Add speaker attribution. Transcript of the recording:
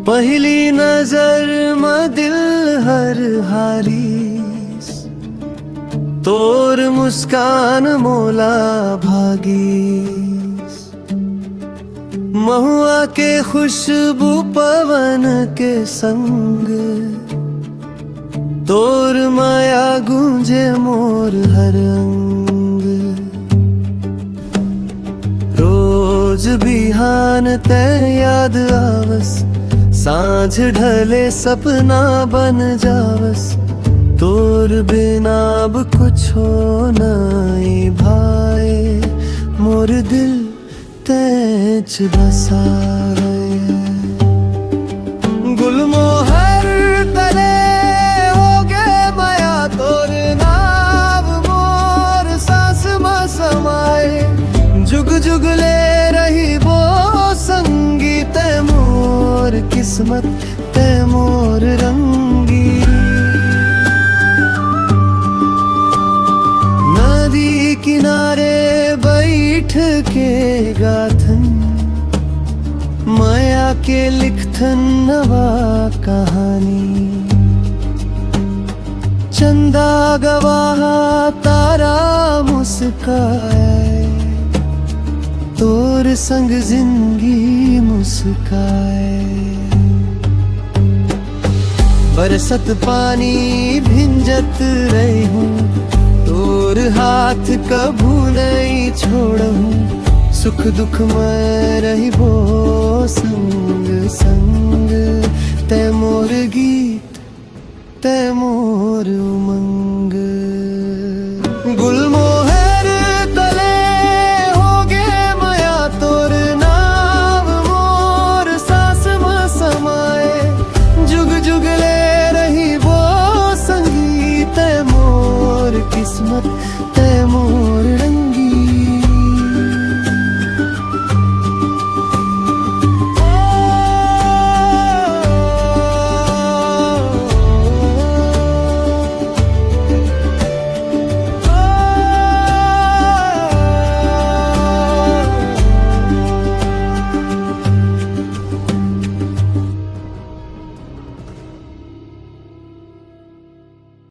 Speaker 1: पहली नजर में दिल हर हारीस, तोर मुस्कान मोला भागीस। महुआ के खुशबू पवन के संग, तोर माया गूंजे मोर हर अंग। रोज बिहान ते याद आवस, सांझ ढले सपना बन जावस। तोर बिना अब कुछ हो नहीं भाए, मोर दिल तेज बसाए। गुलमोहर तले हो गे माया, तोर नाम मोर सांस में समाए। जुग जुग ले रही वो संगीत मोर किस्मत ते मोर रंगी। नदी किनारे बैठ के गाथन, माया के लिखथन नवा कहानी। चंदा गवाह तारा मुस्काए, तोर संग जिंदगी मुस्काए। बरसत पानी भिंजत रही हूँ, तोर हाथ कभू नहीं छोड़ूं। सुख दुख में रही वो संग संग, ते मोर गीत ते मोर उमंग। गुलमोहर तले हो गे माया, तोर नाम मोर सांस में समाए। जुग जुग ले रही वो संगीत मोर किस्मत